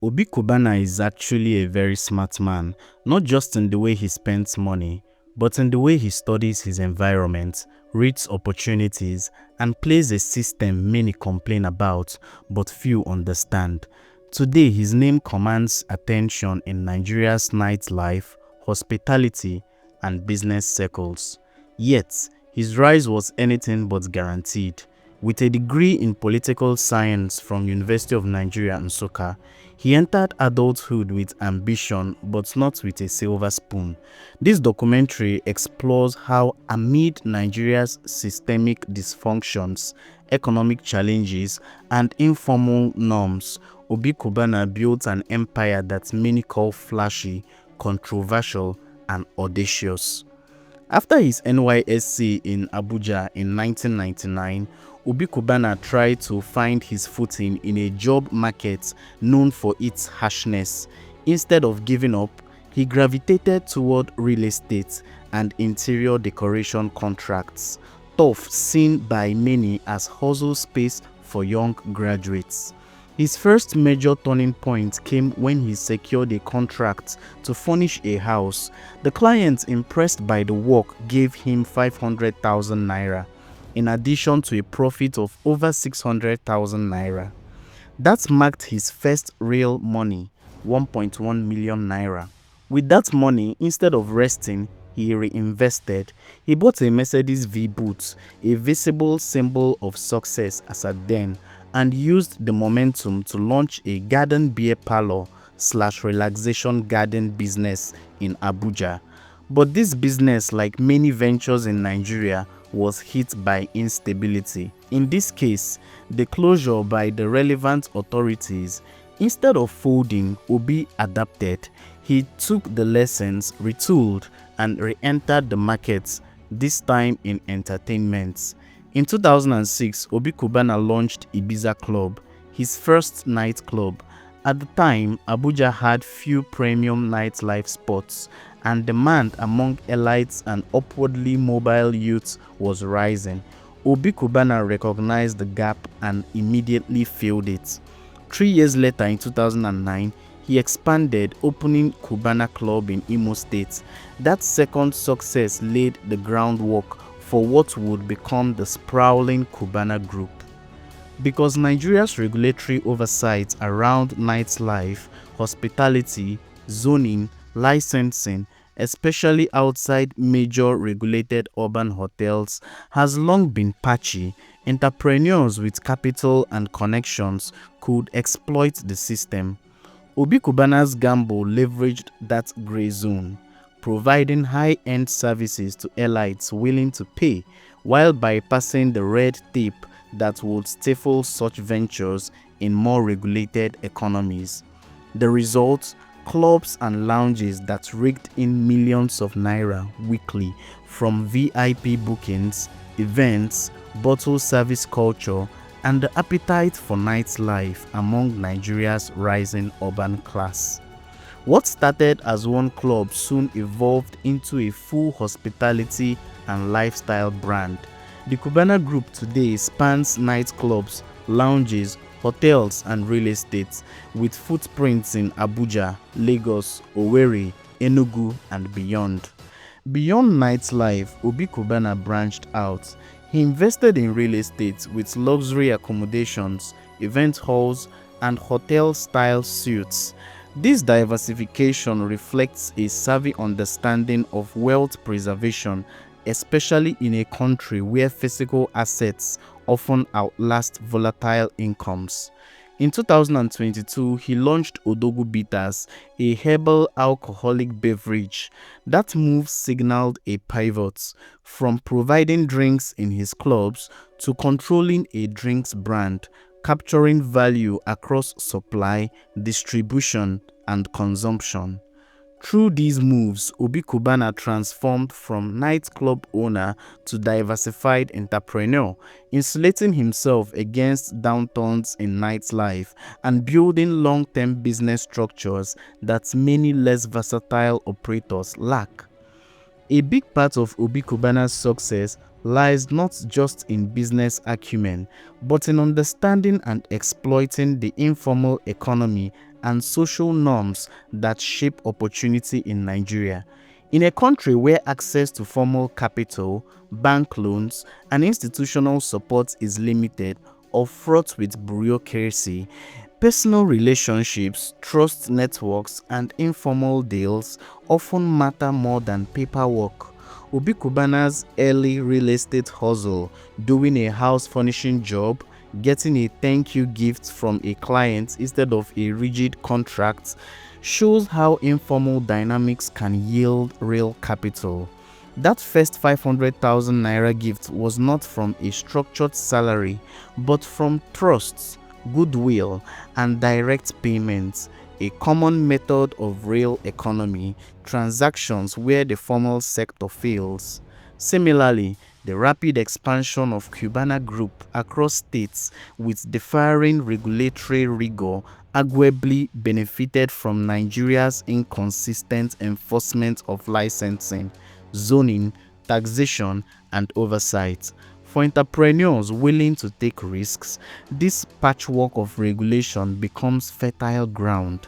Obi Kubana is actually a very smart man, not just in the way he spends money, but in the way he studies his environment, reads opportunities, and plays a system many complain about, but few understand. Today, his name commands attention in Nigeria's nightlife, hospitality, and business circles. Yet, his rise was anything but guaranteed. With a degree in political science from University of Nigeria Nsukka, he entered adulthood with ambition but not with a silver spoon. This documentary explores how, amid Nigeria's systemic dysfunctions, economic challenges, and informal norms, Obi Kubana built an empire that many call flashy, controversial, and audacious. After his NYSC in Abuja in 1999, Obi Kubana tried to find his footing in a job market known for its harshness. Instead of giving up, he gravitated toward real estate and interior decoration contracts, tough seen by many as hustle space for young graduates. His first major turning point came when he secured a contract to furnish a house. The client, impressed by the work, gave him 500,000 naira, in addition to a profit of over 600,000 naira. That marked his first real money, 1.1 million naira. With that money, instead of resting, he reinvested. He bought a Mercedes V-Boot, a visible symbol of success as at then, and used the momentum to launch a garden beer parlor / relaxation garden business in Abuja. But this business, like many ventures in Nigeria, was hit by instability. In this case, the closure by the relevant authorities. Instead of folding, Obi adapted. He took the lessons, retooled, and re-entered the markets, this time in entertainment. In 2006, Obi Kubana launched Ibiza Club, his first nightclub. At the time, Abuja had few premium nightlife spots, and demand among elites and upwardly mobile youths was rising. Obi Kubana recognized the gap and immediately filled it. 3 years later, in 2009, he expanded, opening Kubana Club in Imo State. That second success laid the groundwork for what would become the sprawling Kubana Group. Because Nigeria's regulatory oversight around nightlife, hospitality, zoning, licensing, especially outside major regulated urban hotels, has long been patchy, entrepreneurs with capital and connections could exploit the system. Obi Kubana's gamble leveraged that gray zone, providing high-end services to elites willing to pay, while bypassing the red tape that would stifle such ventures in more regulated economies. The result? Clubs and lounges that raked in millions of naira weekly from VIP bookings, events, bottle service culture, and the appetite for nightlife among Nigeria's rising urban class. What started as one club soon evolved into a full hospitality and lifestyle brand. The Kubana Group today spans nightclubs, lounges, hotels, and real estate, with footprints in Abuja, Lagos, Owerri, Enugu, and beyond. Beyond nightlife, Obi Kubana branched out. He invested in real estate with luxury accommodations, event halls, and hotel-style suites. This diversification reflects a savvy understanding of wealth preservation, especially in a country where physical assets often outlast volatile incomes. In 2022, he launched Odogu Bitters, a herbal alcoholic beverage. That move signaled a pivot from providing drinks in his clubs to controlling a drinks brand, capturing value across supply, distribution, and consumption. Through these moves, Obi Kubana transformed from nightclub owner to diversified entrepreneur, insulating himself against downturns in nightlife and building long-term business structures that many less versatile operators lack. A big part of Obi Kubana's success lies not just in business acumen, but in understanding and exploiting the informal economy and social norms that shape opportunity in Nigeria. In a country where access to formal capital, bank loans, and institutional support is limited or fraught with bureaucracy, personal relationships, trust networks, and informal deals often matter more than paperwork. Obi Kubana's early real estate hustle, doing a house furnishing job, getting a thank you gift from a client instead of a rigid contract, shows how informal dynamics can yield real capital. That first 500,000 naira gift was not from a structured salary, but from trust, goodwill, and direct payments, a common method of real economy transactions where the formal sector fails. Similarly, the rapid expansion of Cubana Group across states with differing regulatory rigor arguably benefited from Nigeria's inconsistent enforcement of licensing, zoning, taxation, and oversight. For entrepreneurs willing to take risks, this patchwork of regulation becomes fertile ground.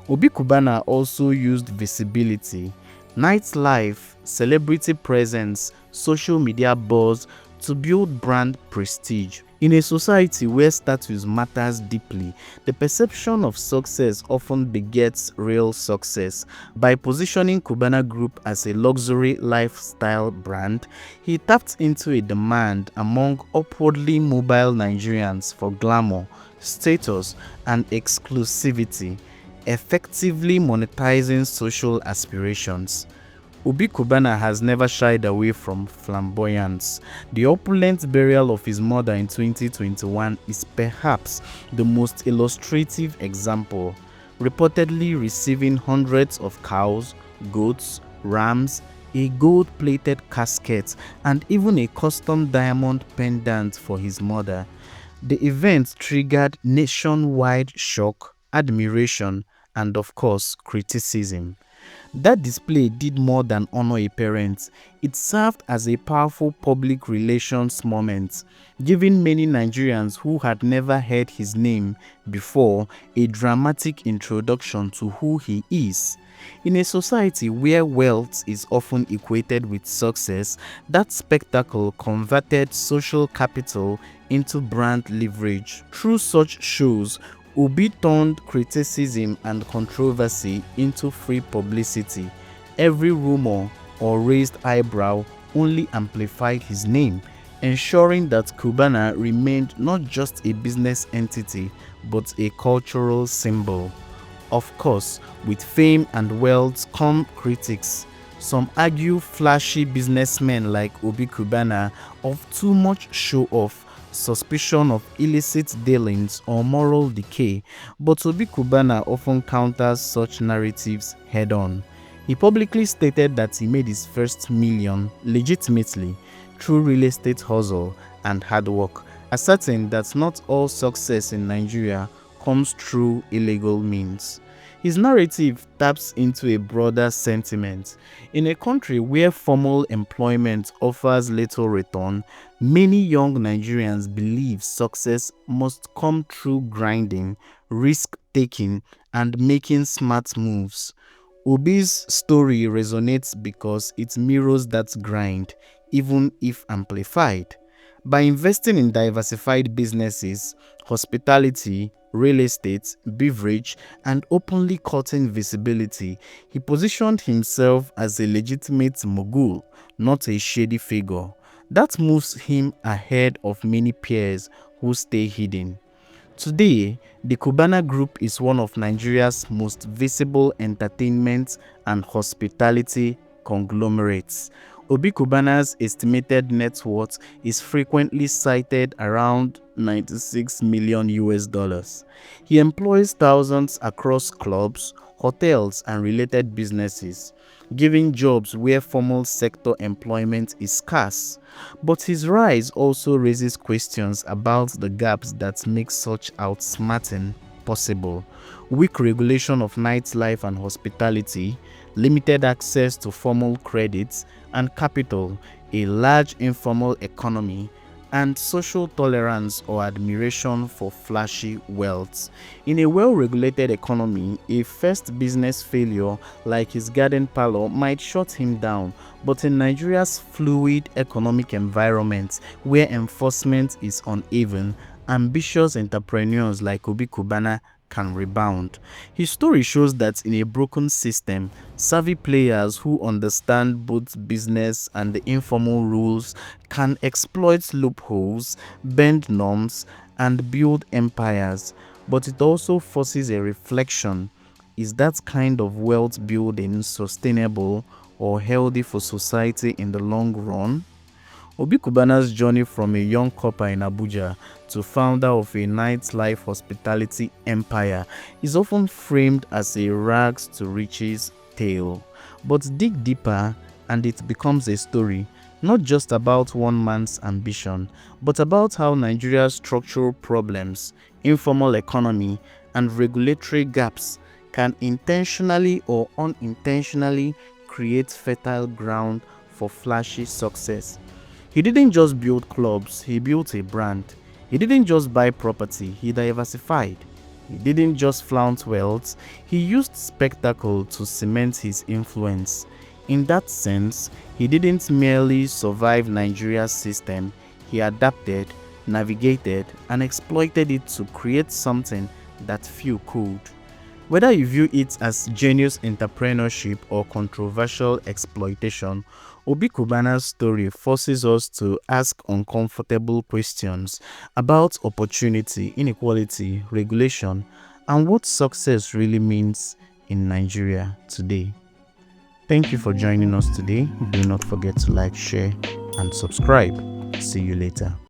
Obi Kubana also used visibility, nightlife, celebrity presence, social media buzz to build brand prestige. In a society where status matters deeply, the perception of success often begets real success. By positioning Kubana Group as a luxury lifestyle brand, he tapped into a demand among upwardly mobile Nigerians for glamour, status, and exclusivity, effectively monetizing social aspirations. Obi Kubana has never shied away from flamboyance. The opulent burial of his mother in 2021 is perhaps the most illustrative example, reportedly receiving hundreds of cows, goats, rams, a gold-plated casket, and even a custom diamond pendant for his mother. The event triggered nationwide shock, admiration, and of course, criticism. That display did more than honor a parent. It served as a powerful public relations moment, giving many Nigerians who had never heard his name before a dramatic introduction to who he is. In a society where wealth is often equated with success, that spectacle converted social capital into brand leverage. Through such shows, Obi turned criticism and controversy into free publicity. Every rumor or raised eyebrow only amplified his name, ensuring that Kubana remained not just a business entity, but a cultural symbol. Of course, with fame and wealth come critics. Some argue flashy businessmen like Obi Kubana of too much show-off, suspicion of illicit dealings, or moral decay, but Obi Kubana often counters such narratives head-on. He publicly stated that he made his first million legitimately through real estate hustle and hard work, asserting that not all success in Nigeria comes through illegal means. His narrative taps into a broader sentiment. In a country where formal employment offers little return, many young Nigerians believe success must come through grinding, risk-taking, and making smart moves. Obi's story resonates because it mirrors that grind, even if amplified. By investing in diversified businesses, hospitality, real estate, beverage, and openly courting visibility, he positioned himself as a legitimate mogul, not a shady figure. That moves him ahead of many peers who stay hidden. Today, the Kubana Group is one of Nigeria's most visible entertainment and hospitality conglomerates. Obi Kubana's estimated net worth is frequently cited around 96 million US dollars. He employs thousands across clubs, hotels, and related businesses, giving jobs where formal sector employment is scarce. But his rise also raises questions about the gaps that make such outsmarting possible. Weak regulation of nightlife and hospitality, limited access to formal credits and capital, a large informal economy, and social tolerance or admiration for flashy wealth. In a well-regulated economy, a first business failure like his garden parlor might shut him down, but in Nigeria's fluid economic environment where enforcement is uneven, ambitious entrepreneurs like Obi Kubana can rebound. His story shows that in a broken system, savvy players who understand both business and the informal rules can exploit loopholes, bend norms, and build empires. But it also forces a reflection. Is that kind of wealth building sustainable or healthy for society in the long run? Obi Kubana's journey from a young copper in Abuja to founder of a nightlife hospitality empire is often framed as a rags to riches tale. But dig deeper and it becomes a story not just about one man's ambition, but about how Nigeria's structural problems, informal economy, and regulatory gaps can intentionally or unintentionally create fertile ground for flashy success. He didn't just build clubs, he built a brand. He didn't just buy property, he diversified. He didn't just flaunt wealth, he used spectacle to cement his influence. In that sense, he didn't merely survive Nigeria's system, he adapted, navigated, and exploited it to create something that few could. Whether you view it as genius entrepreneurship or controversial exploitation, Obi Kubana's story forces us to ask uncomfortable questions about opportunity, inequality, regulation, and what success really means in Nigeria today. Thank you for joining us today. Do not forget to like, share, and subscribe. See you later.